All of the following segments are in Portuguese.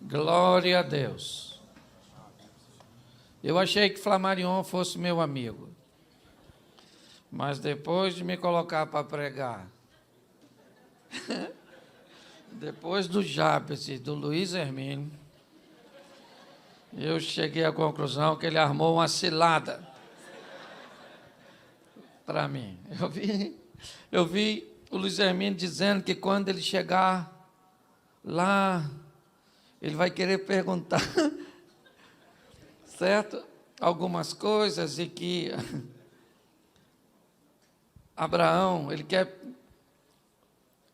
Glória a Deus. Eu achei que Flamarion fosse meu amigo, mas depois de me colocar para pregar, depois do Jabes e do Luiz Hermínio, eu cheguei à conclusão que ele armou uma cilada para mim. Eu vi o Luiz Hermínio dizendo que quando ele chegar lá, ele vai querer perguntar, certo? Algumas coisas, e que Abraão,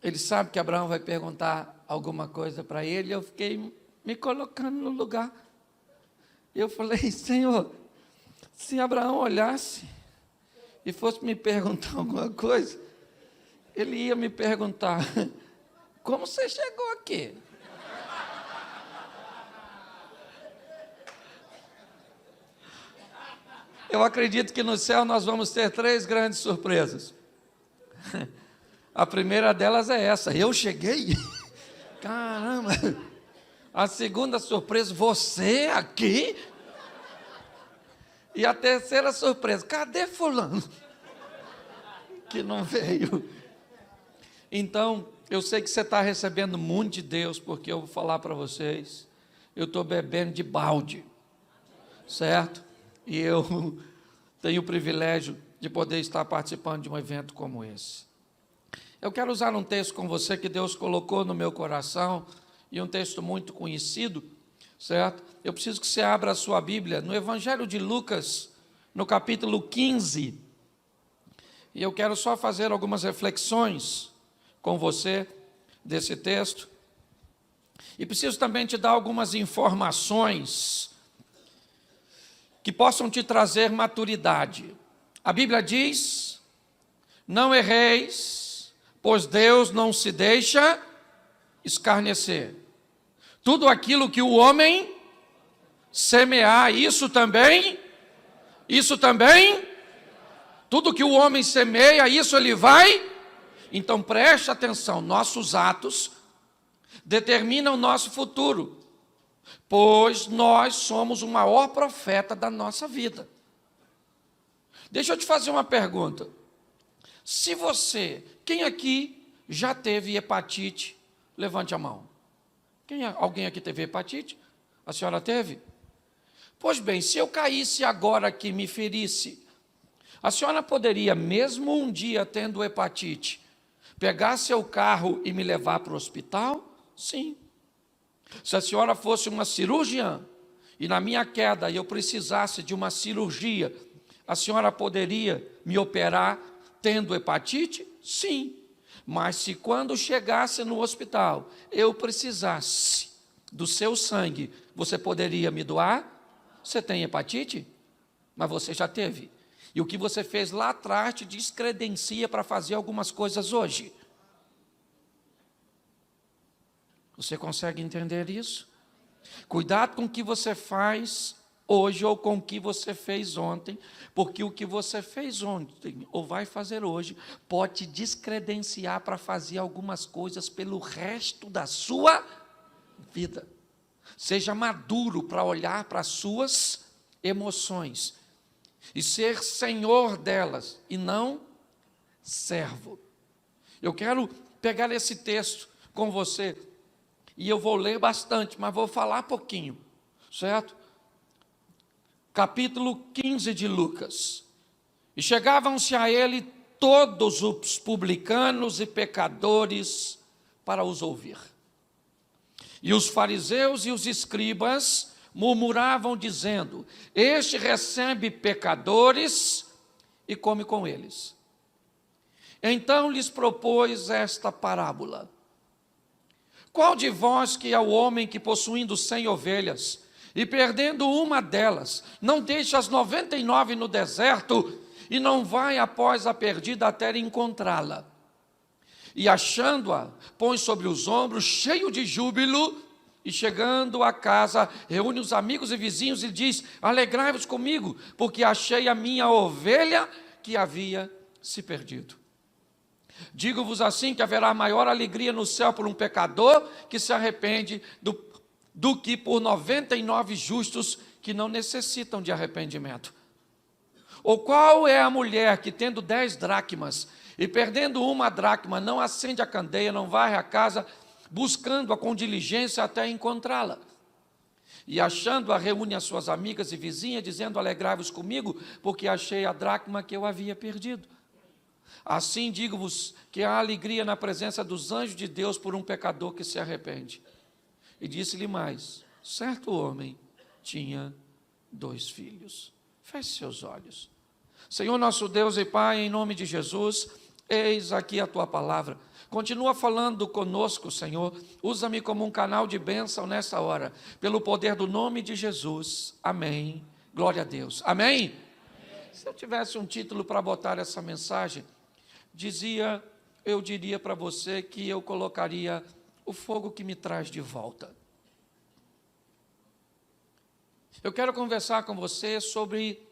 ele sabe que Abraão vai perguntar alguma coisa para ele. Eu fiquei me colocando no lugar. Eu falei: Senhor, se Abraão olhasse e fosse me perguntar alguma coisa, ele ia me perguntar: como você chegou aqui? Eu acredito que no céu nós vamos ter 3 grandes surpresas. A primeira delas é essa: eu cheguei. Caramba! A segunda surpresa: você aqui? E a terceira surpresa: cadê fulano? Que não veio. Então, eu sei que você está recebendo muito de Deus, porque eu vou falar para vocês, eu estou bebendo de balde, certo? E eu tenho o privilégio de poder estar participando de um evento como esse. Eu quero usar um texto com você que Deus colocou no meu coração, e um texto muito conhecido, certo? Eu preciso que você abra a sua Bíblia no Evangelho de Lucas, no capítulo 15. E eu quero só fazer algumas reflexões com você desse texto. E preciso também te dar algumas informações que possam te trazer maturidade. A Bíblia diz: não erreis, pois Deus não se deixa escarnecer. Tudo aquilo que o homem semear, isso também, tudo que o homem semeia, isso ele vai. Então preste atenção, nossos atos determinam o nosso futuro, pois nós somos o maior profeta da nossa vida. Deixa eu te fazer uma pergunta. Quem aqui já teve hepatite? Levante a mão. Alguém aqui teve hepatite? A senhora teve? Pois bem, se eu caísse agora aqui e me ferisse, a senhora poderia, mesmo um dia tendo hepatite, pegar seu carro e me levar para o hospital? Sim. Se a senhora fosse uma cirurgiã e na minha queda eu precisasse de uma cirurgia, a senhora poderia me operar tendo hepatite? Sim. Mas se quando chegasse no hospital eu precisasse do seu sangue, você poderia me doar? Você tem hepatite? Mas você já teve. E o que você fez lá atrás te descredencia para fazer algumas coisas hoje. Você consegue entender isso? Cuidado com o que você faz hoje ou com o que você fez ontem, porque o que você fez ontem ou vai fazer hoje pode te descredenciar para fazer algumas coisas pelo resto da sua vida. Seja maduro para olhar para as suas emoções e ser senhor delas e não servo. Eu quero pegar esse texto com você e eu vou ler bastante, mas vou falar pouquinho, certo? Capítulo 15 de Lucas. E chegavam-se a ele todos os publicanos e pecadores para os ouvir. E os fariseus e os escribas murmuravam dizendo: este recebe pecadores e come com eles. Então lhes propôs esta parábola: qual de vós que é o homem que, possuindo 100 ovelhas, e perdendo uma delas, não deixa as 99 no deserto, e não vai após a perdida até encontrá-la? E achando-a, põe sobre os ombros, cheio de júbilo, e chegando a casa, reúne os amigos e vizinhos e diz: alegrai-vos comigo, porque achei a minha ovelha que havia se perdido. Digo-vos assim, que haverá maior alegria no céu por um pecador que se arrepende do que por 99 justos que não necessitam de arrependimento? Ou qual é a mulher que, tendo 10 dracmas e perdendo uma dracma, não acende a candeia, não varre a casa, buscando-a com diligência até encontrá-la? E achando-a, reúne as suas amigas e vizinhas, dizendo: alegrai-vos comigo, porque achei a dracma que eu havia perdido. Assim digo-vos que há alegria na presença dos anjos de Deus por um pecador que se arrepende. E disse-lhe mais: certo homem tinha 2 filhos. Feche seus olhos. Senhor nosso Deus e Pai, em nome de Jesus, eis aqui a tua palavra. Continua falando conosco, Senhor. Usa-me como um canal de bênção nessa hora, pelo poder do nome de Jesus. Amém. Glória a Deus. Amém? Amém. Se eu tivesse um título para botar essa mensagem, eu diria para você que eu colocaria: o fogo que me traz de volta. Eu quero conversar com você sobre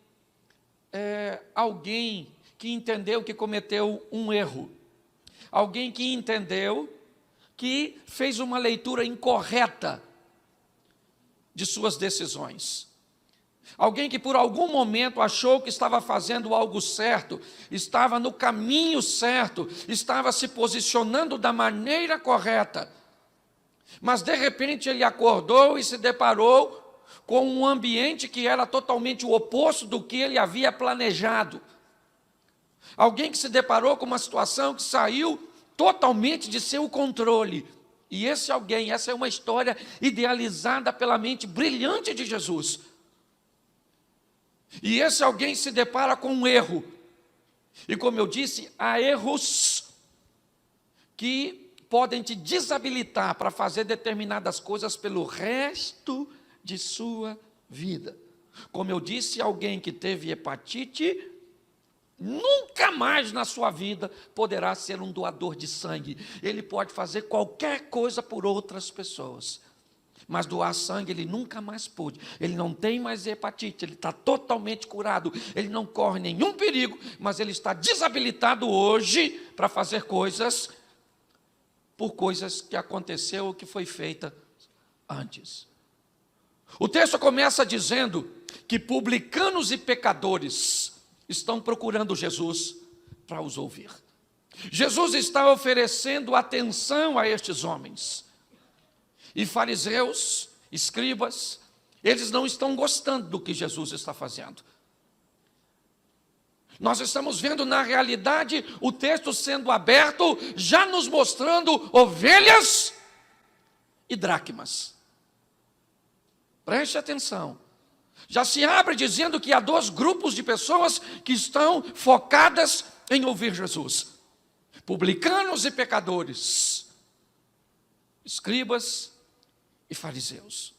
alguém que entendeu que cometeu um erro. Alguém que entendeu que fez uma leitura incorreta de suas decisões. Alguém que por algum momento achou que estava fazendo algo certo, estava no caminho certo, estava se posicionando da maneira correta. Mas de repente ele acordou e se deparou com um ambiente que era totalmente o oposto do que ele havia planejado. Alguém que se deparou com uma situação que saiu totalmente de seu controle. E esse alguém, essa é uma história idealizada pela mente brilhante de Jesus. E esse alguém se depara com um erro. E como eu disse, há erros que podem te desabilitar para fazer determinadas coisas pelo resto de sua vida. Como eu disse, alguém que teve hepatite nunca mais na sua vida poderá ser um doador de sangue. Ele pode fazer qualquer coisa por outras pessoas, mas doar sangue ele nunca mais pôde. Ele não tem mais hepatite, ele está totalmente curado, ele não corre nenhum perigo, mas ele está desabilitado hoje para fazer coisas por coisas que aconteceu ou que foi feita antes. O texto começa dizendo que publicanos e pecadores estão procurando Jesus para os ouvir. Jesus está oferecendo atenção a estes homens. E fariseus, escribas, eles não estão gostando do que Jesus está fazendo. Nós estamos vendo na realidade o texto sendo aberto, já nos mostrando ovelhas e dracmas. Preste atenção. Já se abre dizendo que há 2 grupos de pessoas que estão focadas em ouvir Jesus: publicanos e pecadores, escribas e fariseus.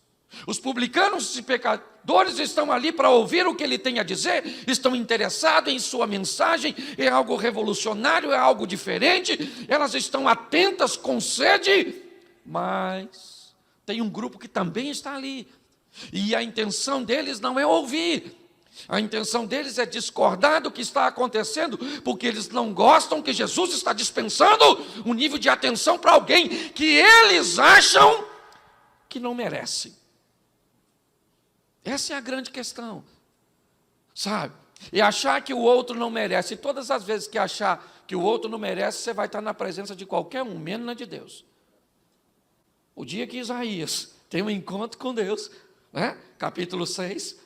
Os publicanos e pecadores estão ali para ouvir o que ele tem a dizer, estão interessados em sua mensagem, é algo revolucionário, é algo diferente, elas estão atentas com sede, mas tem um grupo que também está ali. E a intenção deles não é ouvir, a intenção deles é discordar do que está acontecendo, porque eles não gostam que Jesus está dispensando um nível de atenção para alguém que eles acham que não merece. Essa é a grande questão, sabe? E achar que o outro não merece. E todas as vezes que achar que o outro não merece, você vai estar na presença de qualquer um, menos na de Deus. O dia que Isaías tem um encontro com Deus, capítulo 6,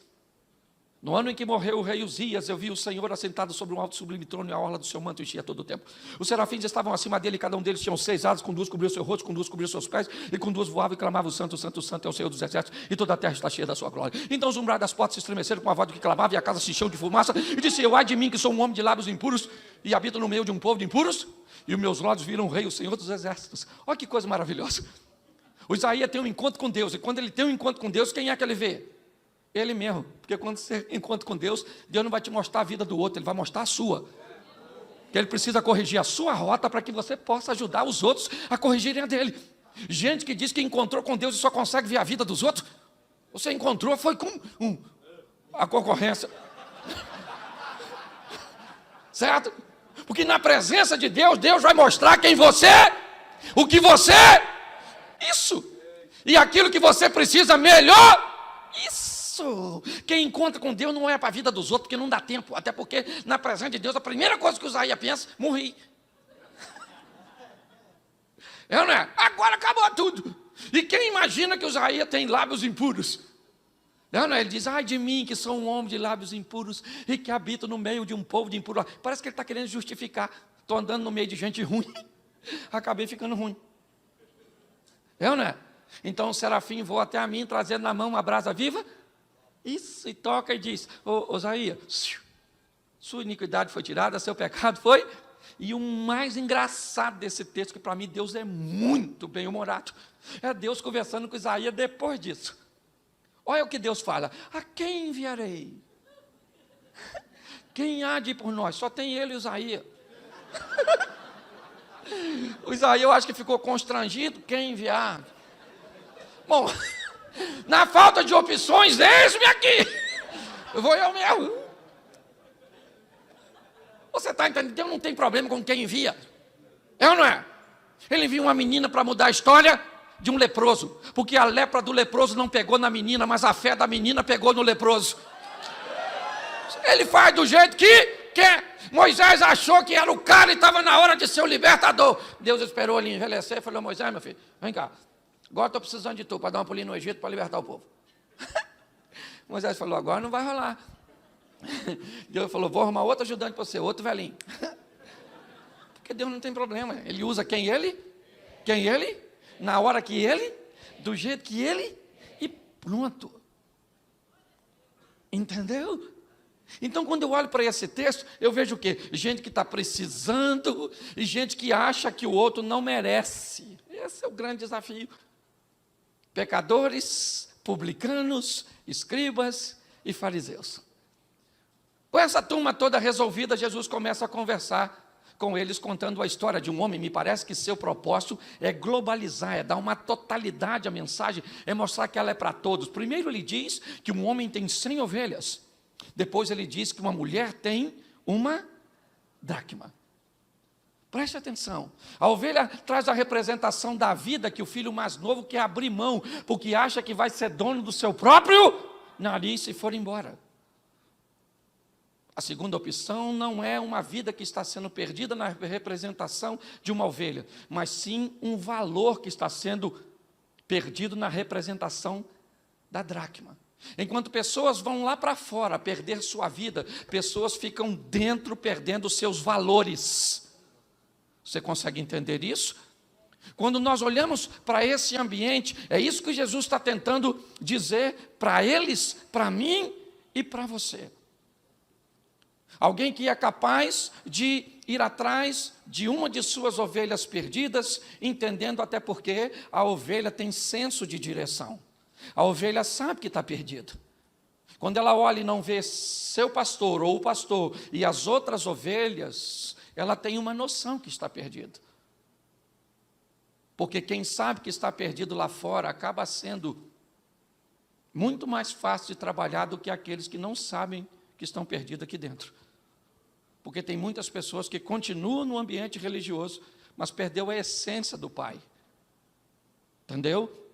no ano em que morreu o rei Uzias, eu vi o Senhor assentado sobre um alto sublime trono, e a orla do seu manto enchia todo o tempo. Os serafins estavam acima dele, cada um deles tinham 6 asas, com 2 cobriu seu rosto, com 2 cobriu seus pés, e com 2 voava e clamava: o santo, santo, santo é o Senhor dos exércitos, e toda a terra está cheia da sua glória. Então os umbrais das portas se estremeceram com a voz do que clamava, e a casa se encheu de fumaça, e disse eu: ai de mim, que sou um homem de lábios impuros, e habito no meio de um povo de impuros, e os meus olhos viram o rei, o Senhor dos exércitos. Olha que coisa maravilhosa. O Isaías tem um encontro com Deus, e quando ele tem um encontro com Deus, quem é que ele vê? Ele mesmo, porque quando você encontra com Deus, Deus não vai te mostrar a vida do outro, Ele vai mostrar a sua. Que Ele precisa corrigir a sua rota para que você possa ajudar os outros a corrigirem a dele. Gente que diz que encontrou com Deus e só consegue ver a vida dos outros. Você encontrou, foi com a concorrência. Certo? Porque na presença de Deus, Deus vai mostrar quem você é, o que você é. Isso. E aquilo que você precisa melhor, isso. Quem encontra com Deus não é para a vida dos outros, porque não dá tempo. Até porque, na presença de Deus, a primeira coisa que o Isaías pensa, morri. É, não é? Agora acabou tudo. E quem imagina que o Isaías tem lábios impuros? Não, ele diz, ai de mim que sou um homem de lábios impuros e que habito no meio de um povo de impuro. Parece que ele está querendo justificar. Estou andando no meio de gente ruim, acabei ficando ruim. É, não é? Então o serafim voa até a mim, trazendo na mão uma brasa viva. Isso, e toca e diz, ô Isaías, sua iniquidade foi tirada, seu pecado foi. E o mais engraçado desse texto, que para mim Deus é muito bem-humorado, é Deus conversando com Isaías depois disso. Olha o que Deus fala, a quem enviarei? Quem há de ir por nós? Só tem ele e Isaías. O Isaías eu acho que ficou constrangido, quem enviar? Bom, na falta de opções, eis-me aqui. Vou eu mesmo. Você está entendendo? Deus não tem problema com quem envia. É ou não é? Ele envia uma menina para mudar a história de um leproso. Porque a lepra do leproso não pegou na menina, mas a fé da menina pegou no leproso. Ele faz do jeito que quer. Moisés achou que era o cara e estava na hora de ser o libertador. Deus esperou ele envelhecer e falou, Moisés, meu filho, vem cá. Agora estou precisando de tu para dar uma pulinha no Egito para libertar o povo. Moisés falou, agora não vai rolar. Deus falou, vou arrumar outro ajudante para você, outro velhinho. Porque Deus não tem problema. Ele usa quem ele, na hora que ele, do jeito que ele, e pronto. Entendeu? Então, quando eu olho para esse texto, eu vejo o quê? Gente que está precisando e gente que acha que o outro não merece. Esse é o grande desafio. Pecadores, publicanos, escribas e fariseus. Com essa turma toda resolvida, Jesus começa a conversar com eles, contando a história de um homem. Me parece que seu propósito é globalizar, é dar uma totalidade à mensagem, é mostrar que ela é para todos. Primeiro ele diz que um homem tem 100 ovelhas. Depois ele diz que uma mulher tem uma dracma. Preste atenção. A ovelha traz a representação da vida que o filho mais novo quer abrir mão, porque acha que vai ser dono do seu próprio nariz se for embora. A segunda opção não é uma vida que está sendo perdida na representação de uma ovelha, mas sim um valor que está sendo perdido na representação da dracma. Enquanto pessoas vão lá para fora perder sua vida, pessoas ficam dentro perdendo seus valores. Você consegue entender isso? Quando nós olhamos para esse ambiente, é isso que Jesus está tentando dizer para eles, para mim e para você. Alguém que é capaz de ir atrás de uma de suas ovelhas perdidas, entendendo até porque a ovelha tem senso de direção. A ovelha sabe que está perdida. Quando ela olha e não vê seu pastor ou o pastor e as outras ovelhas, ela tem uma noção que está perdida. Porque quem sabe que está perdido lá fora acaba sendo muito mais fácil de trabalhar do que aqueles que não sabem que estão perdidos aqui dentro. Porque tem muitas pessoas que continuam no ambiente religioso, mas perdeu a essência do Pai. Entendeu?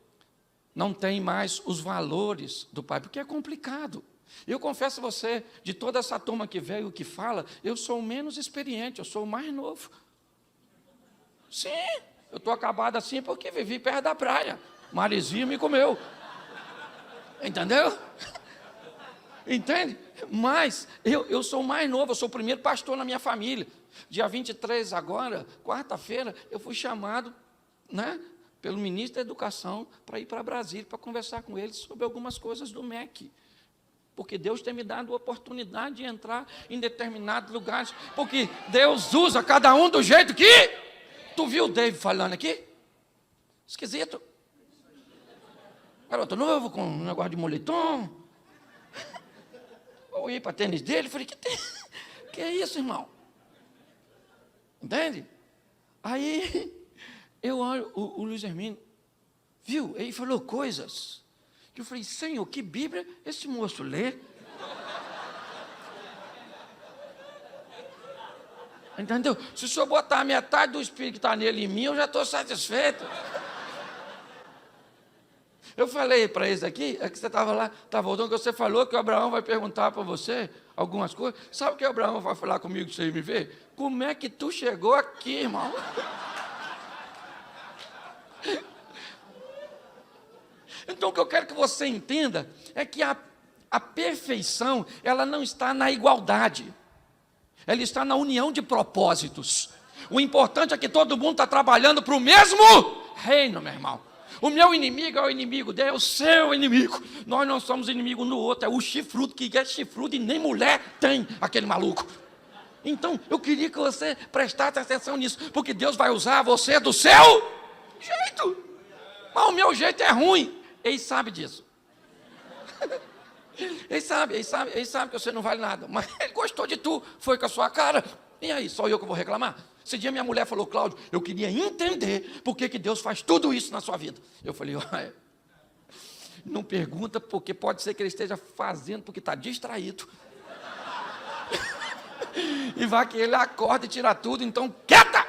Não tem mais os valores do Pai, porque é complicado. Eu confesso a você, de toda essa turma que veio, que fala, eu sou o menos experiente, eu sou o mais novo. Sim, eu estou acabado assim porque vivi perto da praia. Marizinho me comeu. Entendeu? Entende? Mas eu sou o mais novo, eu sou o primeiro pastor na minha família. Dia 23 agora, quarta-feira, eu fui chamado, pelo ministro da Educação para ir para Brasília, para conversar com ele sobre algumas coisas do MEC. Porque Deus tem me dado a oportunidade de entrar em determinados lugares, porque Deus usa cada um do jeito que... Tu viu o David falando aqui? Esquisito. Garoto novo, com um negócio de moletom. Eu olhei para tênis dele e falei, que é isso, irmão? Entende? Aí, eu olho, o Luiz Hermínio, viu? Ele falou coisas, que eu falei, Senhor, que Bíblia esse moço lê? Entendeu? Se o senhor botar a metade do Espírito que está nele em mim, eu já estou satisfeito. Eu falei para eles aqui, é que você estava lá, está voltando, que você falou que o Abraão vai perguntar para você algumas coisas. Sabe o que o Abraão vai falar comigo se ele me ver? Como é que tu chegou aqui, irmão? Então, o que eu quero que você entenda é que a perfeição, ela não está na igualdade. Ela está na união de propósitos. O importante é que todo mundo está trabalhando para o mesmo reino, meu irmão. O meu inimigo é o inimigo dele, é o seu inimigo. Nós não somos inimigo no outro, é o chifrudo que é chifrudo e nem mulher tem aquele maluco. Então, eu queria que você prestasse atenção nisso, porque Deus vai usar você do seu jeito. Mas o meu jeito é ruim. Ele sabe disso. Ele sabe que você não vale nada. Mas ele gostou de tu, foi com a sua cara. E aí, só eu que vou reclamar? Esse dia minha mulher falou, Cláudio, eu queria entender por que Deus faz tudo isso na sua vida. Eu falei, olha, não pergunta, porque pode ser que ele esteja fazendo porque está distraído. E vai que ele acorda e tira tudo, então quieta!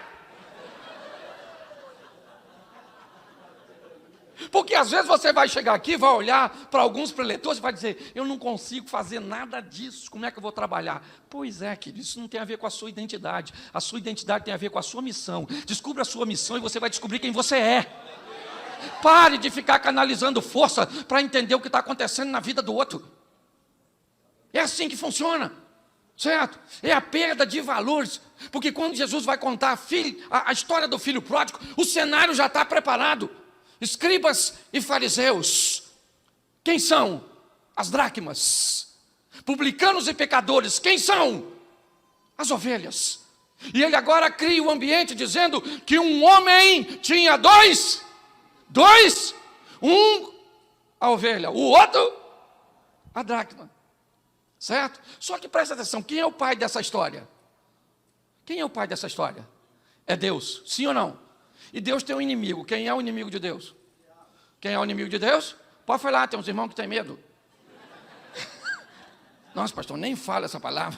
Porque às vezes você vai chegar aqui, vai olhar para alguns preletores e vai dizer, eu não consigo fazer nada disso, como é que eu vou trabalhar? Pois é, querido, isso não tem a ver com a sua identidade. A sua identidade tem a ver com a sua missão. Descubra a sua missão e você vai descobrir quem você é. Pare de ficar canalizando força para entender o que está acontecendo na vida do outro. É assim que funciona, certo? É a perda de valores. Porque quando Jesus vai contar a história do filho pródigo, o cenário já está preparado. Escribas e fariseus, quem são? As dracmas. Publicanos e pecadores, quem são? As ovelhas. E ele agora cria o ambiente dizendo que um homem tinha dois, um a ovelha, o outro a dracma, certo? Só que presta atenção, quem é o pai dessa história? Quem é o pai dessa história? É Deus, sim ou não? E Deus tem um inimigo. Quem é o inimigo de Deus? Quem é o inimigo de Deus? Pode falar, tem uns irmãos que têm medo. Nossa, pastor, nem fala essa palavra.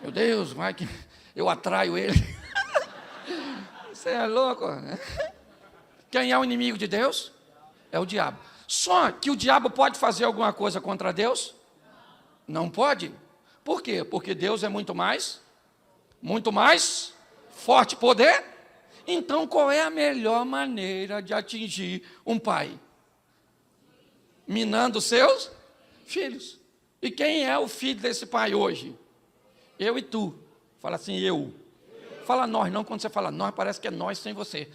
Meu Deus, vai que eu atraio ele. Você é louco, né? Quem é o inimigo de Deus? É o diabo. Só que o diabo pode fazer alguma coisa contra Deus? Não pode. Por quê? Porque Deus é muito mais forte, poder. Então, qual é a melhor maneira de atingir um pai? Minando seus filhos. E quem é o filho desse pai hoje? Eu e tu. Fala assim, eu. Fala nós, não quando você fala nós, parece que é nós sem você.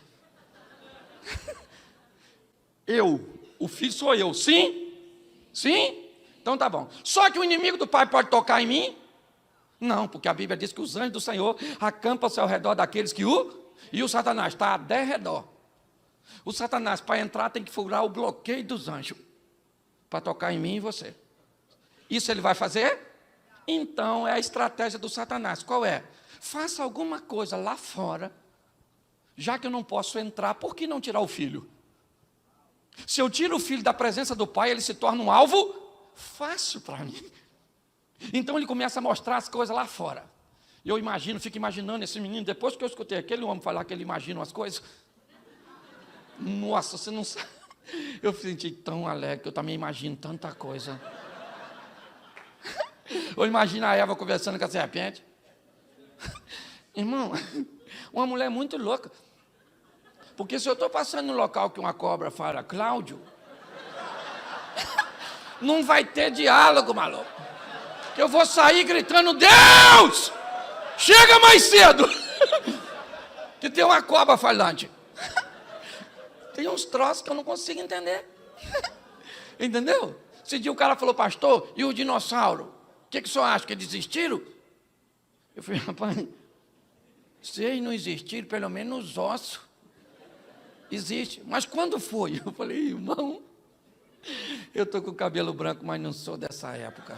Eu. O filho sou eu. Sim? Sim? Então tá bom. Só que o inimigo do pai pode tocar em mim? Não, porque a Bíblia diz que os anjos do Senhor acampam-se ao redor daqueles que o... E o Satanás está a derredor. O Satanás, para entrar, tem que furar o bloqueio dos anjos, para tocar em mim e você. Isso ele vai fazer? Então, é a estratégia do Satanás. Qual é? Faça alguma coisa lá fora, já que eu não posso entrar, por que não tirar o filho? Se eu tiro o filho da presença do pai, ele se torna um alvo fácil para mim. Então, ele começa a mostrar as coisas lá fora. Eu imagino, fico imaginando esse menino, depois que eu escutei aquele homem falar que ele imagina as coisas, nossa, você não sabe, eu me senti tão alegre, que eu também imagino tanta coisa. Eu imagino a Eva conversando com a serpente. Irmão, uma mulher muito louca, porque se eu estou passando no local que uma cobra fala, Cláudio, não vai ter diálogo, maluco, que eu vou sair gritando, Deus! Chega mais cedo, que tem uma cobra falante. Tem uns troços que eu não consigo entender. Entendeu? Esse dia o cara falou, pastor, e o dinossauro? O que o senhor acha, que eles existiram? Eu falei, rapaz, se eles não existiram, pelo menos os ossos existem. Mas quando foi? Eu falei, irmão, eu estou com o cabelo branco, mas não sou dessa época.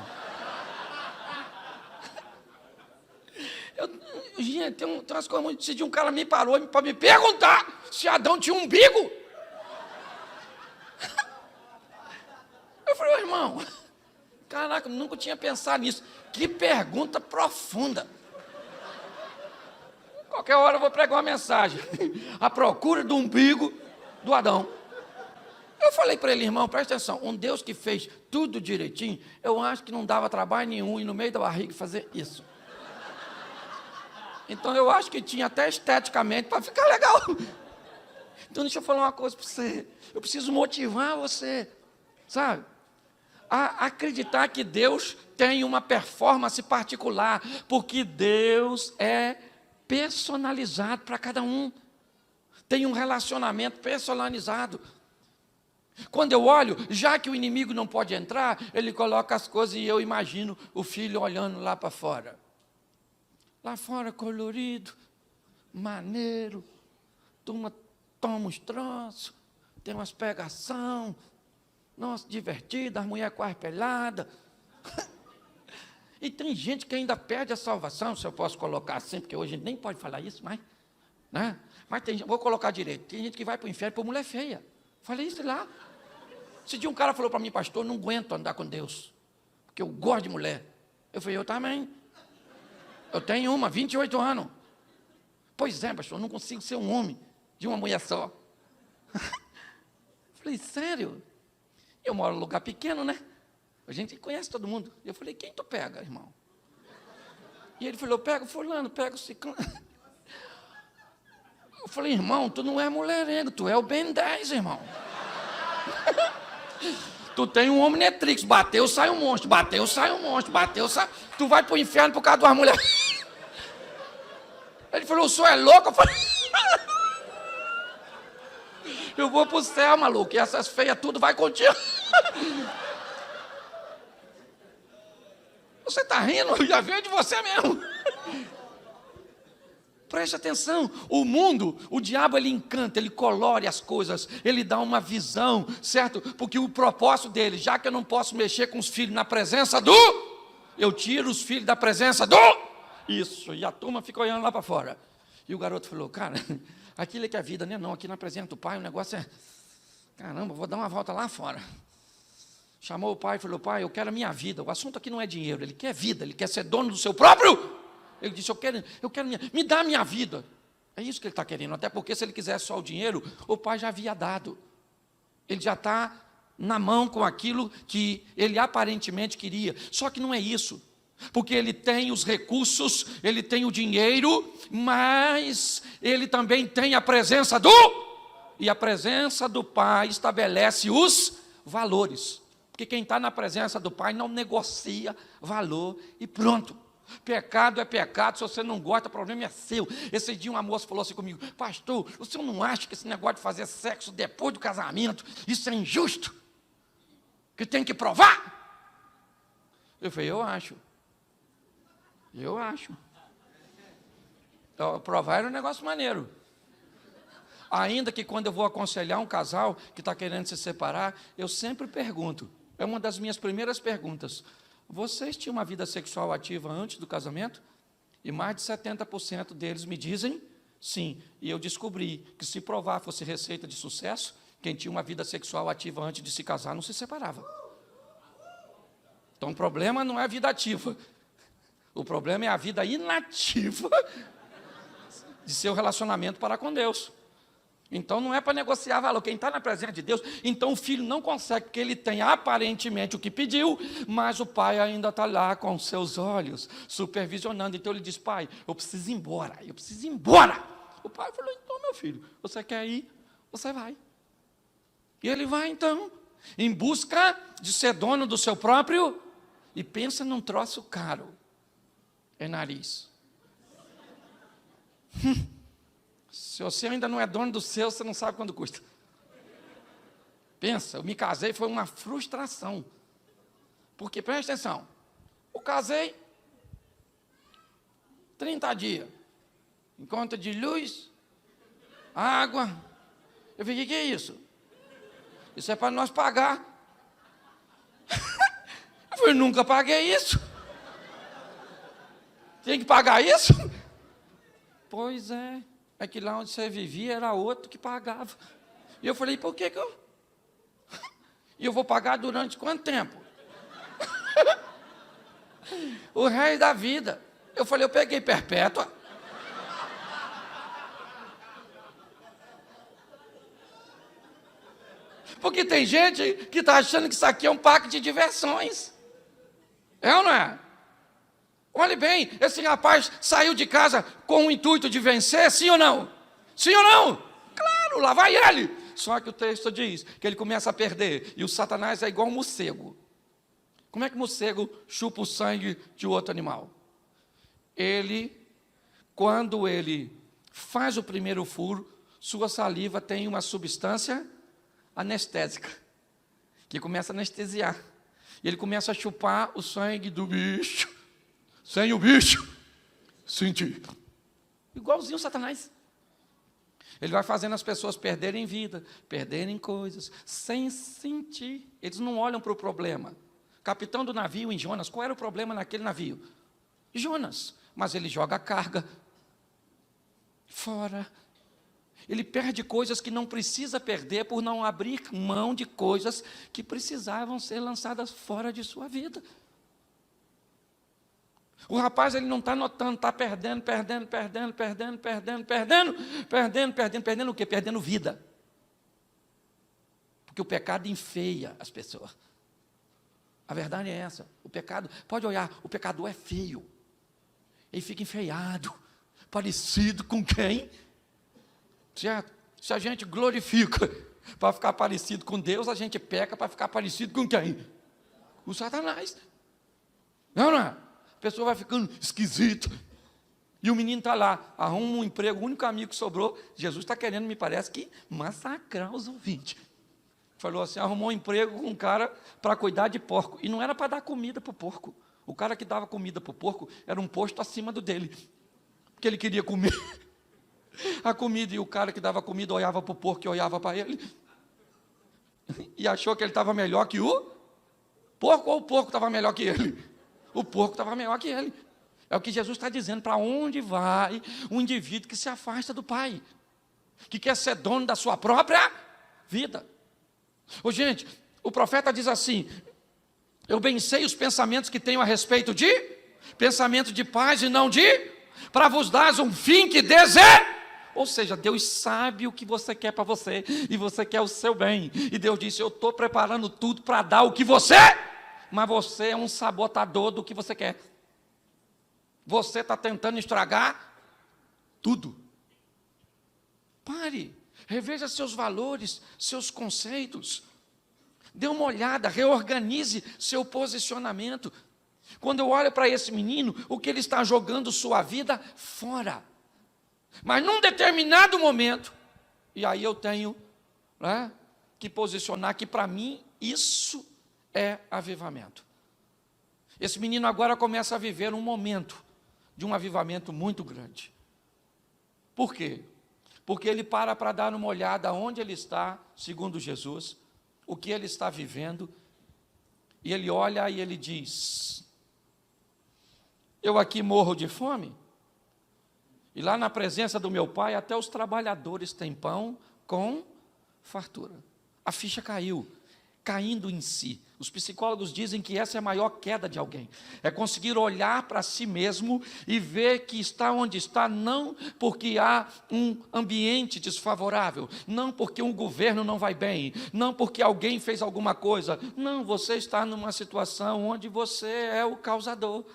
Gente, tem umas coisas muito... Esse dia um cara me parou para me perguntar se Adão tinha um umbigo. Eu falei, irmão, caraca, eu nunca tinha pensado nisso. Que pergunta profunda. Qualquer hora eu vou pregar uma mensagem. A procura do umbigo do Adão. Eu falei para ele, irmão, presta atenção, um Deus que fez tudo direitinho, eu acho que não dava trabalho nenhum ir no meio da barriga fazer isso. Então eu acho que tinha até esteticamente para ficar legal. Então deixa eu falar uma coisa para você. Eu preciso motivar você, sabe? A acreditar que Deus tem uma performance particular, porque Deus é personalizado para cada um. Tem um relacionamento personalizado. Quando eu olho, já que o inimigo não pode entrar, ele coloca as coisas e eu imagino o filho olhando lá para fora. Lá fora colorido, maneiro, turma toma uns troços, tem umas pegação, nossa, divertida, as mulheres quase peladas. E tem gente que ainda perde a salvação, se eu posso colocar assim, porque hoje a gente nem pode falar isso, né? Mas tem, vou colocar direito, tem gente que vai para o inferno por mulher feia. Falei isso lá. Esse dia um cara falou para mim, pastor, não aguento andar com Deus, porque eu gosto de mulher. Eu falei, eu também. Eu tenho 28 anos. Pois é, pastor, eu não consigo ser um homem de uma mulher só. Falei, sério? Eu moro num lugar pequeno, né? A gente conhece todo mundo. Eu falei, quem tu pega, irmão? E ele falou, pega fulano, pega o ciclano. Eu falei, irmão, tu não é mulherengo, tu é o Ben 10, irmão. Tu tem um Omnitrix, bateu, sai um monstro, bateu, sai um monstro, bateu, sai... Tu vai pro inferno por causa de uma mulher. Ele falou, o senhor é louco? Eu falei, eu vou pro céu, maluco, e essas feias tudo vai contigo. Você está rindo? Eu já veio de você mesmo. Preste atenção, o mundo, o diabo ele encanta, ele colore as coisas, ele dá uma visão, certo? Porque o propósito dele, já que eu não posso mexer com os filhos na presença do, eu tiro os filhos da presença do, isso, e a turma fica olhando lá para fora. E o garoto falou, cara, aquilo é que é vida, né? Não, aqui na presença do pai o negócio é, caramba, vou dar uma volta lá fora. Chamou o pai e falou, pai, eu quero a minha vida, o assunto aqui não é dinheiro, ele quer vida, ele quer ser dono do seu próprio. Ele disse, eu quero me dá a minha vida. É isso que ele está querendo, até porque se ele quisesse só o dinheiro, o pai já havia dado. Ele já está na mão com aquilo que ele aparentemente queria. Só que não é isso, porque ele tem os recursos, ele tem o dinheiro, mas ele também tem a presença do... E a presença do pai estabelece os valores. Porque quem está na presença do pai não negocia valor e pronto. Pecado é pecado, se você não gosta, o problema é seu. Esse dia uma moça falou assim comigo, pastor, o senhor não acha que esse negócio de fazer sexo depois do casamento, isso é injusto? Que tem que provar? Eu falei, eu acho. Então, provar era um negócio maneiro. Ainda que quando eu vou aconselhar um casal que está querendo se separar, eu sempre pergunto, é uma das minhas primeiras perguntas, vocês tinham uma vida sexual ativa antes do casamento? E mais de 70% deles me dizem sim. E eu descobri que se provar fosse receita de sucesso, quem tinha uma vida sexual ativa antes de se casar não se separava. Então o problema não é a vida ativa. O problema é a vida inativa de seu relacionamento para com Deus. Então não é para negociar valor, quem está na presença de Deus, então o filho não consegue, porque ele tem aparentemente o que pediu, mas o pai ainda está lá com seus olhos, supervisionando, então ele diz, pai, eu preciso ir embora. O pai falou, então meu filho, você quer ir, você vai. E ele vai então, em busca de ser dono do seu próprio, e pensa num troço caro, é nariz. Se você ainda não é dono do seu, você não sabe quanto custa. Pensa, eu me casei, foi uma frustração. Porque, presta atenção, eu casei 30 dias, em conta de luz, água. Eu falei, o que é isso? Isso é para nós pagar. Eu falei, nunca paguei isso. Tem que pagar isso? Pois é. É que lá onde você vivia era outro que pagava. E eu falei, por que eu... E eu vou pagar durante quanto tempo? O resto da vida. Eu falei, eu peguei perpétua. Porque tem gente que está achando que isso aqui é um parque de diversões. É ou não é? Olhe bem, esse rapaz saiu de casa com o intuito de vencer, sim ou não? Sim ou não? Claro, lá vai ele. Só que o texto diz que ele começa a perder. E o Satanás é igual um morcego. Como é que o morcego chupa o sangue de outro animal? Quando ele faz o primeiro furo, sua saliva tem uma substância anestésica, que começa a anestesiar. E ele começa a chupar o sangue do bicho, sem o bicho sentir. Igualzinho o Satanás. Ele vai fazendo as pessoas perderem vida, perderem coisas, sem sentir. Eles não olham para o problema. Capitão do navio em Jonas, qual era o problema naquele navio? Jonas. Mas ele joga a carga fora. Ele perde coisas que não precisa perder por não abrir mão de coisas que precisavam ser lançadas fora de sua vida. O rapaz, ele não está notando, está perdendo o quê? Perdendo vida. Porque o pecado enfeia as pessoas. A verdade é essa. O pecado, pode olhar, o pecador é feio. Ele fica enfeiado, parecido com quem? Certo? Se a gente glorifica para ficar parecido com Deus, a gente peca para ficar parecido com quem? O Satanás. Não é? A pessoa vai ficando esquisita. E o menino está lá, arruma um emprego, o único amigo que sobrou. Jesus está querendo, me parece, que massacrar os ouvintes. Falou assim, arrumou um emprego com um cara para cuidar de porco. E não era para dar comida para o porco. O cara que dava comida para o porco era um posto acima do dele. Porque ele queria comer a comida, e o cara que dava comida olhava para o porco e olhava para ele. E achou que ele estava melhor que o porco, ou o porco estava melhor que ele? O porco estava melhor que ele. É o que Jesus está dizendo, para onde vai um indivíduo que se afasta do Pai, que quer ser dono da sua própria vida. Ô, gente, o profeta diz assim, eu bem sei os pensamentos que tenho a respeito de, pensamento de paz e não de, para vos dar um fim que deseja. Ou seja, Deus sabe o que você quer para você, e você quer o seu bem. E Deus disse, eu estou preparando tudo para dar o que você, mas você é um sabotador do que você quer. Você está tentando estragar tudo. Pare, reveja seus valores, seus conceitos. Dê uma olhada, reorganize seu posicionamento. Quando eu olho para esse menino, o que ele está jogando sua vida fora. Mas num determinado momento, e aí eu tenho, né, que posicionar que para mim isso é avivamento. Esse menino agora começa a viver um momento de um avivamento muito grande. Por quê? Porque ele para dar uma olhada onde ele está, segundo Jesus, o que ele está vivendo, e ele olha e ele diz, eu aqui morro de fome, e lá na presença do meu Pai, até os trabalhadores têm pão com fartura. A ficha caiu, caindo em si. Os psicólogos dizem que essa é a maior queda de alguém. É conseguir olhar para si mesmo e ver que está onde está, não porque há um ambiente desfavorável, não porque um governo não vai bem, não porque alguém fez alguma coisa. Não, você está numa situação onde você é o causador.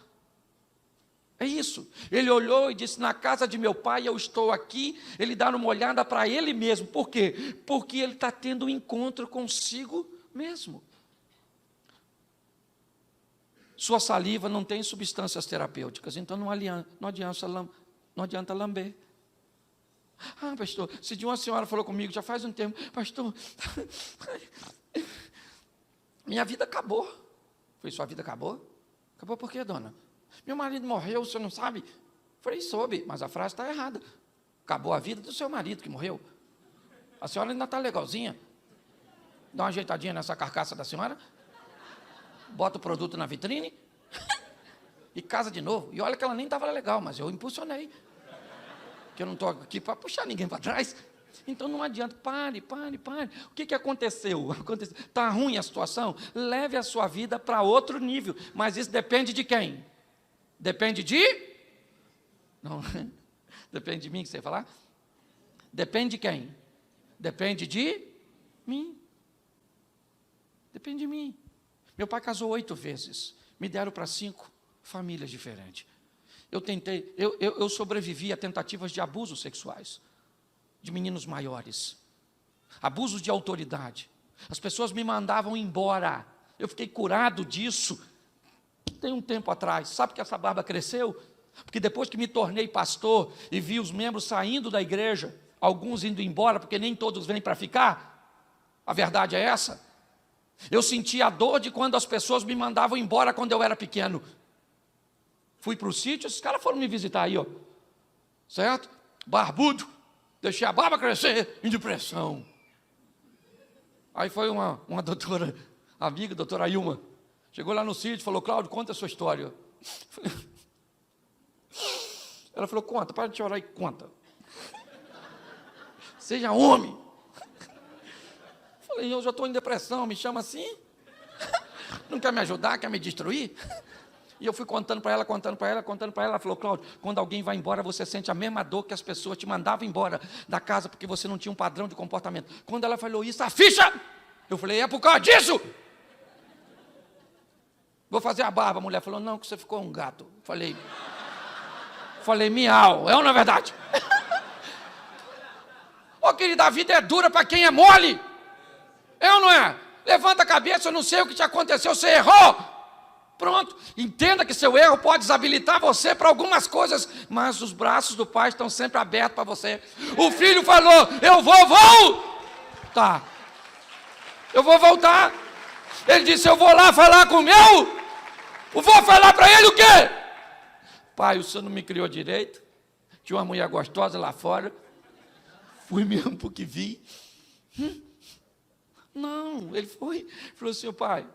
É isso. Ele olhou e disse, na casa de meu pai eu estou aqui. Ele dá uma olhada para ele mesmo. Por quê? Porque ele está tendo um encontro consigo mesmo. Sua saliva não tem substâncias terapêuticas, então não adianta lamber. Ah, pastor, se de uma senhora falou comigo, já faz um tempo, pastor, minha vida acabou. Foi, sua vida acabou? Acabou por quê, dona? Meu marido morreu, o senhor não sabe? Falei, soube, mas a frase está errada. Acabou a vida do seu marido que morreu. A senhora ainda está legalzinha. Dá uma ajeitadinha nessa carcaça da senhora. Bota o produto na vitrine e casa de novo. E olha que ela nem estava legal, mas eu impulsionei. Que eu não estou aqui para puxar ninguém para trás. Então não adianta, pare. O que aconteceu? Está ruim a situação? Leve a sua vida para outro nível. Mas isso depende de quem? Depende de? Não, depende de mim que você ia falar? Depende de quem? Depende de mim. Depende de mim. Meu pai casou 8 vezes. Me deram para 5 famílias diferentes. Eu sobrevivi a tentativas de abusos sexuais, de meninos maiores, abusos de autoridade. As pessoas me mandavam embora. Eu fiquei curado disso. Tem um tempo atrás. Sabe que essa barba cresceu? Porque depois que me tornei pastor e vi os membros saindo da igreja, alguns indo embora, porque nem todos vêm para ficar, a verdade é essa. Eu senti a dor de quando as pessoas me mandavam embora quando eu era pequeno. Fui para o sítio, esses caras foram me visitar aí, ó. Certo? Barbudo, deixei a barba crescer, em depressão. Aí foi uma doutora, amiga, doutora Ilma, chegou lá no sítio e falou, Cláudio, conta a sua história. Ela falou, conta, para de chorar e conta. Seja homem. Falei, eu já estou em depressão, me chama assim? Não quer me ajudar, quer me destruir? E eu fui contando para ela. Ela falou, Cláudio, quando alguém vai embora, você sente a mesma dor que as pessoas te mandavam embora da casa, porque você não tinha um padrão de comportamento. Quando ela falou isso, a ficha! Eu falei, é por causa disso! Vou fazer a barba. A mulher falou, não, que você ficou um gato. Falei, miau, é ou não é verdade? Ô, querida, a vida é dura para quem é mole. É ou não é? Levanta a cabeça, eu não sei o que te aconteceu, você errou. Pronto, entenda que seu erro pode desabilitar você para algumas coisas, mas os braços do Pai estão sempre abertos para você. O filho falou, eu vou voltar. Eu vou voltar. Ele disse, eu vou lá falar com o meu. Eu vou falar para ele o quê? Pai, o senhor não me criou direito. Tinha uma mulher gostosa lá fora. Fui mesmo porque vi. Não, ele foi. Falou assim, pai,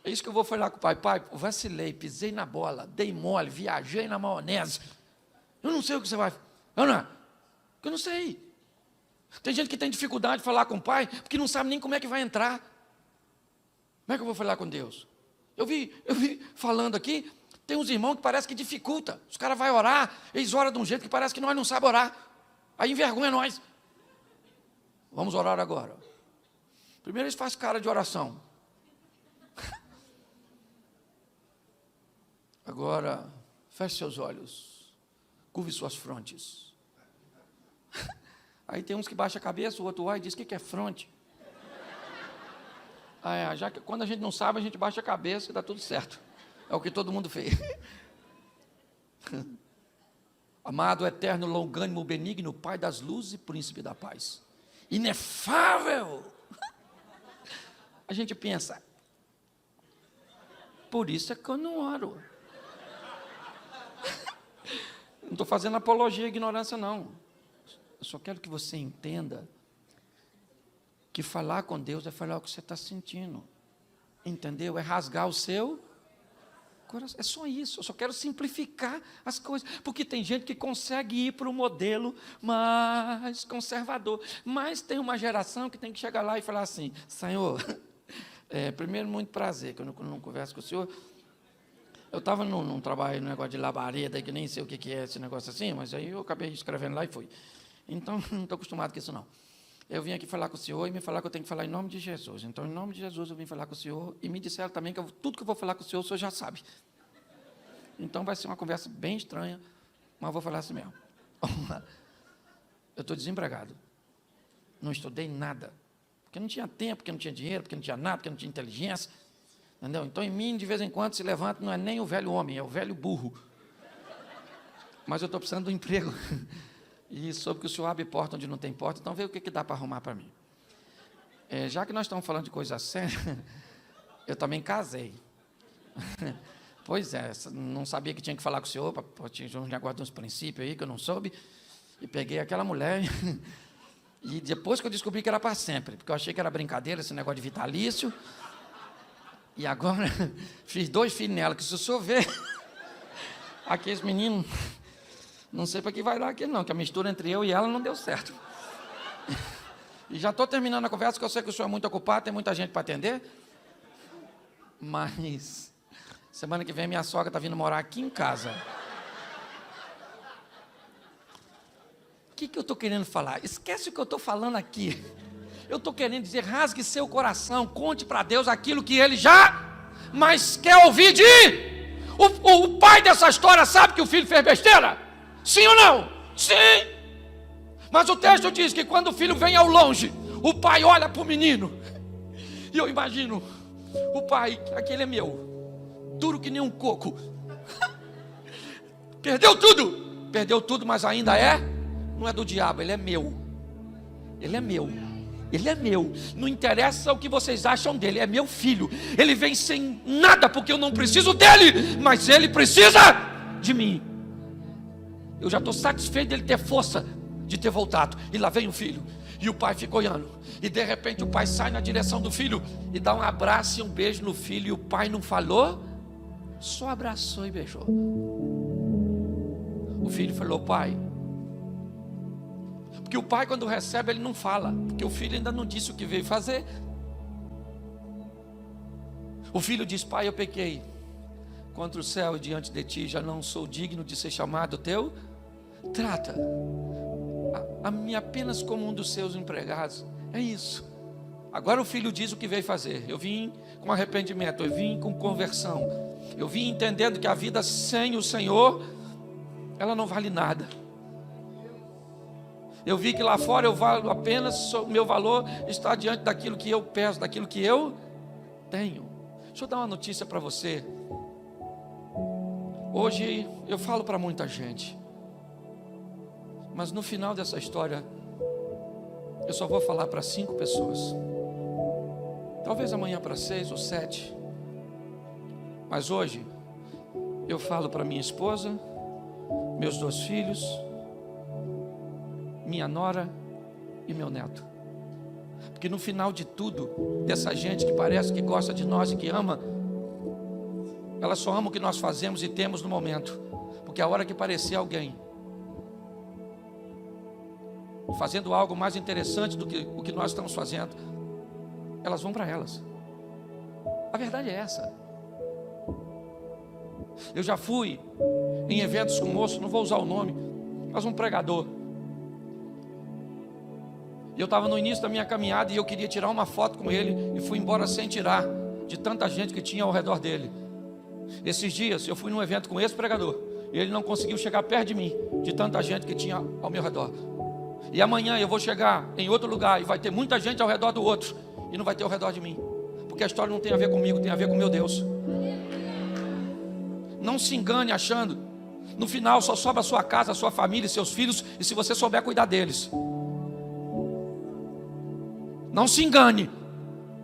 é isso que eu vou falar com o pai. Pai, vacilei, pisei na bola, dei mole, viajei na maionese. Eu não sei o que você vai... Eu não sei. Tem gente que tem dificuldade de falar com o pai, porque não sabe nem como é que vai entrar. Como é que eu vou falar com Deus? Eu vi falando aqui, tem uns irmãos que parece que dificulta. Os caras vão orar, eles oram de um jeito que parece que nós não sabemos orar. Aí envergonha nós. Vamos orar agora. Primeiro eles fazem cara de oração. Agora, feche seus olhos. Curve suas frontes. Aí tem uns que baixam a cabeça, o outro vai e diz, o que é fronte? Já que quando a gente não sabe, a gente baixa a cabeça e dá tudo certo. É o que todo mundo fez. Amado, eterno, longânimo, benigno, Pai das luzes e príncipe da paz. Inefável. A gente pensa, por isso é que eu não oro. Não estou fazendo apologia à ignorância, não. Eu só quero que você entenda que falar com Deus é falar o que você está sentindo. Entendeu? É rasgar o seu coração. É só isso. Eu só quero simplificar as coisas. Porque tem gente que consegue ir para o modelo mais conservador. Mas tem uma geração que tem que chegar lá e falar assim, Senhor, primeiro, muito prazer, que eu não converso com o senhor. Eu estava num trabalho, num negócio de labareda, que nem sei o que é esse negócio assim, mas aí eu acabei escrevendo lá e fui. Então, não estou acostumado com isso, não. Eu vim aqui falar com o senhor e me falar que eu tenho que falar em nome de Jesus. Então, em nome de Jesus, eu vim falar com o senhor e me disseram também que tudo que eu vou falar com o senhor já sabe. Então, vai ser uma conversa bem estranha, mas eu vou falar assim mesmo. Eu estou desempregado. Não estudei nada. Porque não tinha tempo, porque não tinha dinheiro, porque não tinha nada, porque não tinha inteligência. Entendeu? Então, em mim, de vez em quando, se levanta, não é nem o velho homem, é o velho burro. Mas eu estou precisando de um emprego. E soube que o senhor abre porta onde não tem porta, então vê o que dá para arrumar para mim. Já que nós estamos falando de coisa séria, eu também casei. Pois é, não sabia que tinha que falar com o senhor, tinha um negócio de uns princípios aí que eu não soube, e peguei aquela mulher, e depois que eu descobri que era para sempre, porque eu achei que era brincadeira esse negócio de vitalício, e agora fiz 2 filhos nela, que se o senhor ver, aqueles meninos... Não sei para que vai dar aqui não, que a mistura entre eu e ela não deu certo. E já estou terminando a conversa, que eu sei que o senhor é muito ocupado, tem muita gente para atender. Mas, semana que vem minha sogra está vindo morar aqui em casa. O que eu estou querendo falar? Esquece o que eu estou falando aqui. Eu estou querendo dizer, rasgue seu coração, conte para Deus aquilo que Ele já, mas quer ouvir de... O pai dessa história sabe que o filho fez besteira? Sim ou não? Sim. Mas o texto diz que quando o filho vem ao longe, o pai olha para o menino. E eu imagino, o pai, aquele é meu, duro que nem um coco. Perdeu tudo, mas ainda não é do diabo, ele é meu. Ele é meu. Ele é meu, não interessa o que vocês acham dele, é meu filho. Ele vem sem nada, porque eu não preciso dele, mas ele precisa de mim. Eu já estou satisfeito dele ter força de ter voltado. E lá vem o filho, e o pai fica olhando. E de repente o pai sai na direção do filho e dá um abraço e um beijo no filho. E o pai não falou, só abraçou e beijou. O filho falou: pai. Porque o pai, quando recebe, ele não fala, porque o filho ainda não disse o que veio fazer. O filho diz: pai, eu pequei contra o céu e diante de ti, já não sou digno de ser chamado teu. Trata a mim apenas como um dos seus empregados. É isso. Agora o filho diz o que veio fazer. Eu vim com arrependimento, eu vim com conversão, eu vim entendendo que a vida sem o Senhor, ela não vale nada. Eu vi que lá fora eu valo apenas, o meu valor está diante daquilo que eu peço, daquilo que eu tenho. Deixa eu dar uma notícia para você. Hoje eu falo para muita gente, mas no final dessa história eu só vou falar para 5 pessoas. Talvez amanhã para 6 ou 7. Mas hoje eu falo para minha esposa, meus 2 filhos, minha nora e meu neto. Porque no final de tudo, dessa gente que parece que gosta de nós e que ama, ela só ama o que nós fazemos e temos no momento. Porque a hora que parecer alguém fazendo algo mais interessante do que o que nós estamos fazendo, elas vão para elas. A verdade é essa. Eu já fui em eventos com um moço, não vou usar o nome, mas um pregador. Eu estava no início da minha caminhada e eu queria tirar uma foto com ele e fui embora sem tirar, de tanta gente que tinha ao redor dele. Esses dias eu fui num evento com esse pregador e ele não conseguiu chegar perto de mim, de tanta gente que tinha ao meu redor. E amanhã eu vou chegar em outro lugar e vai ter muita gente ao redor do outro e não vai ter ao redor de mim, porque a história não tem a ver comigo, tem a ver com meu Deus. Não se engane achando, no final só sobra a sua casa, a sua família e seus filhos, e se você souber cuidar deles. Não se engane,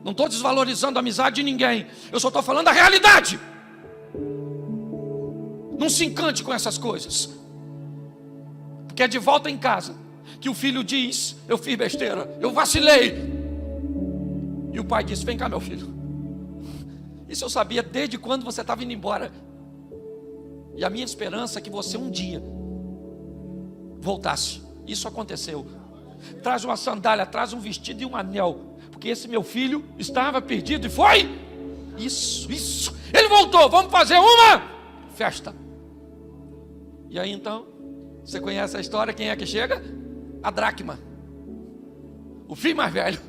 não estou desvalorizando a amizade de ninguém, eu só estou falando a realidade. Não se encante com essas coisas, porque é de volta em casa que o filho diz: eu fiz besteira, eu vacilei. E o pai diz: vem cá, meu filho. Isso eu sabia desde quando você estava indo embora. E a minha esperança é que você um dia voltasse. Isso aconteceu. Traz uma sandália, traz um vestido e um anel, porque esse meu filho estava perdido e foi. Isso. Ele voltou, vamos fazer uma festa. E aí então, você conhece a história, quem é que chega? A dracma, o filho mais velho,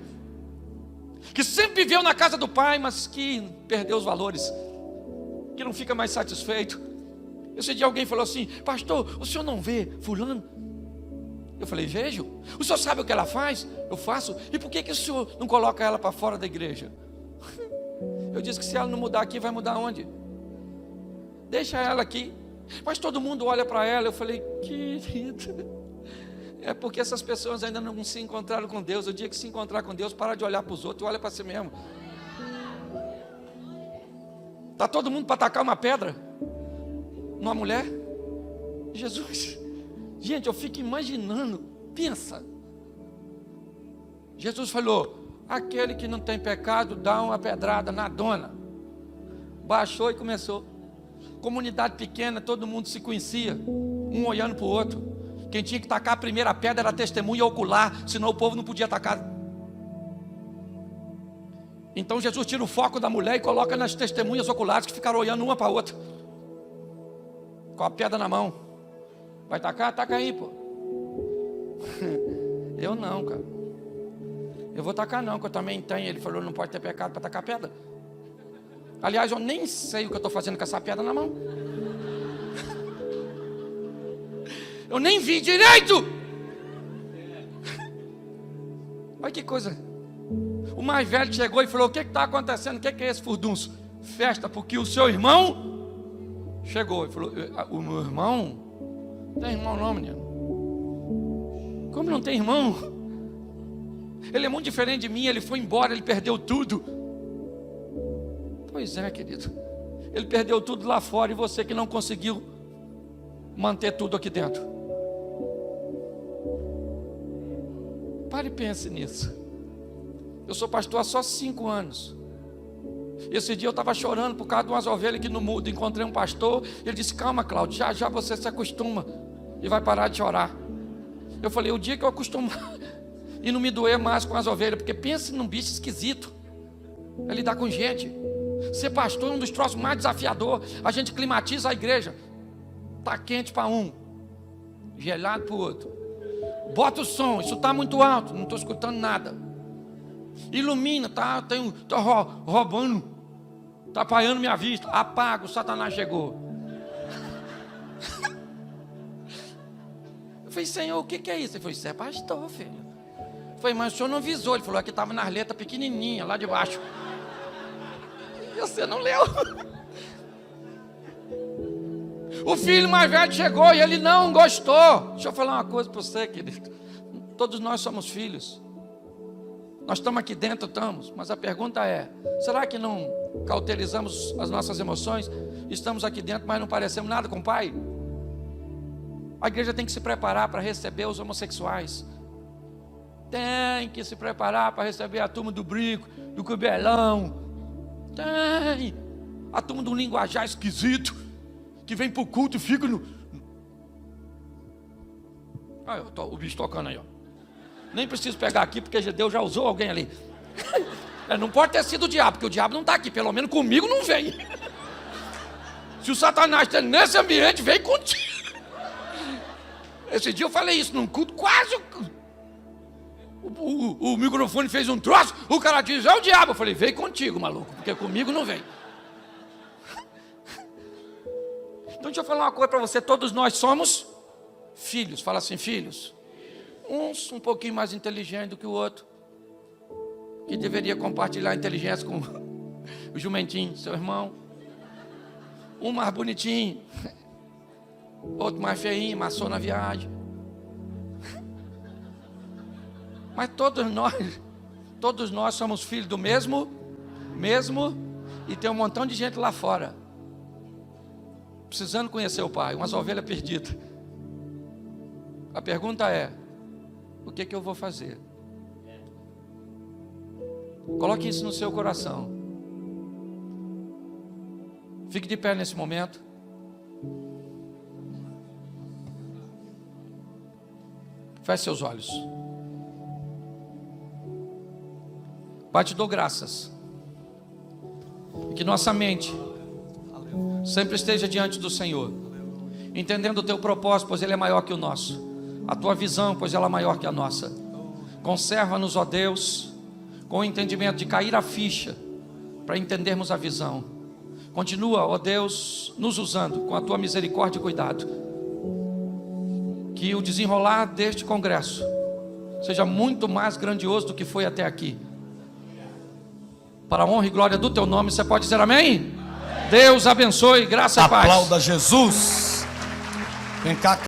que sempre viveu na casa do pai, mas que perdeu os valores, que não fica mais satisfeito. Esse dia alguém falou assim: pastor, o senhor não vê fulano? Eu falei: vejo. O senhor sabe o que ela faz? Eu faço. E por que o senhor não coloca ela para fora da igreja? Eu disse que se ela não mudar aqui, vai mudar onde? Deixa ela aqui. Mas todo mundo olha para ela. Eu falei: querida, é porque essas pessoas ainda não se encontraram com Deus. O dia que se encontrar com Deus, para de olhar para os outros e olha para si mesmo. Está todo mundo para atacar uma pedra numa mulher? Jesus, gente, eu fico imaginando, pensa. Jesus falou: aquele que não tem pecado, dá uma pedrada na dona. Baixou e começou. Comunidade pequena, todo mundo se conhecia, um olhando para o outro. Quem tinha que tacar a primeira pedra era a testemunha ocular, senão o povo não podia atacar. Então Jesus tira o foco da mulher e coloca nas testemunhas oculares, que ficaram olhando uma para a outra, com a pedra na mão. Vai tacar? Taca aí, pô. Eu não, cara. Eu vou tacar não, que eu também tenho. Ele falou, não pode ter pecado para tacar pedra. Aliás, eu nem sei o que eu estou fazendo com essa pedra na mão. Eu nem vi direito. Olha que coisa. O mais velho chegou e falou, o que está acontecendo? O que é esse furdunço? Festa, porque o seu irmão chegou e falou, o meu irmão? Não tem irmão não, menino. Como não tem irmão? Ele é muito diferente de mim, ele foi embora, ele perdeu tudo. Pois é, querido. Ele perdeu tudo lá fora e você que não conseguiu manter tudo aqui dentro. Pare e pense nisso. Eu sou pastor há só 5 anos. Esse dia eu estava chorando por causa de umas ovelhas aqui no mundo. Encontrei um pastor, ele disse, calma, Cláudio, já já você se acostuma e vai parar de chorar. Eu falei, o dia que eu acostumar e não me doer mais com as ovelhas, porque pense num bicho esquisito, é lidar com gente. Ser pastor é um dos troços mais desafiadores. A gente climatiza a igreja. Está quente para um, gelado para o outro. Bota o som, isso está muito alto, não estou escutando nada. Ilumina, tá roubando, está apagando minha vista. Apaga, o Satanás chegou. Eu falei, Senhor, o que é isso? Ele falou, isso é pastor, filho. Eu falei, mas o senhor não avisou. Ele falou, aqui estava nas letras pequenininhas, lá de baixo. E você não leu. O filho mais velho chegou e ele não gostou. Deixa eu falar uma coisa para você, querido. Todos nós somos filhos. Nós estamos aqui dentro, estamos. Mas a pergunta é, será que não cauterizamos as nossas emoções? Estamos aqui dentro, mas não parecemos nada com o Pai? A igreja tem que se preparar para receber os homossexuais. Tem que se preparar para receber a turma do brinco, do cubelão. Tem. A turma do linguajar esquisito, que vem para o culto e fica no... Ah, o bicho tocando aí, ó. Nem preciso pegar aqui, porque Deus já usou alguém ali. Não pode ter sido o diabo, porque o diabo não está aqui. Pelo menos comigo não vem. Se o Satanás está nesse ambiente, vem contigo. Esse dia eu falei isso num culto, quase... O microfone fez um troço, o cara diz, é o diabo. Eu falei, vem contigo, maluco, porque comigo não vem. Então deixa eu falar uma coisa para você, todos nós somos filhos. Fala assim, filhos. Uns um pouquinho mais inteligentes do que o outro, que deveria compartilhar a inteligência com o jumentinho, seu irmão. Um mais bonitinho, outro mais feinho, maçou na viagem. Mas todos nós somos filhos do mesmo, e tem um montão de gente lá fora, precisando conhecer o Pai, umas ovelhas perdidas. A pergunta é, o que eu vou fazer? Coloque isso no seu coração. Fique de pé nesse momento. Feche seus olhos. Pai, te dou graças. Que nossa mente sempre esteja diante do Senhor, entendendo o teu propósito, pois ele é maior que o nosso. A tua visão, pois ela é maior que a nossa. Conserva-nos, ó Deus, com o entendimento de cair a ficha, para entendermos a visão. Continua, ó Deus, nos usando com a tua misericórdia e cuidado. Que o desenrolar deste congresso seja muito mais grandioso do que foi até aqui. Para a honra e glória do teu nome, você pode dizer amém? Amém. Deus abençoe, graça e paz. Aplauda Jesus. Vem cá.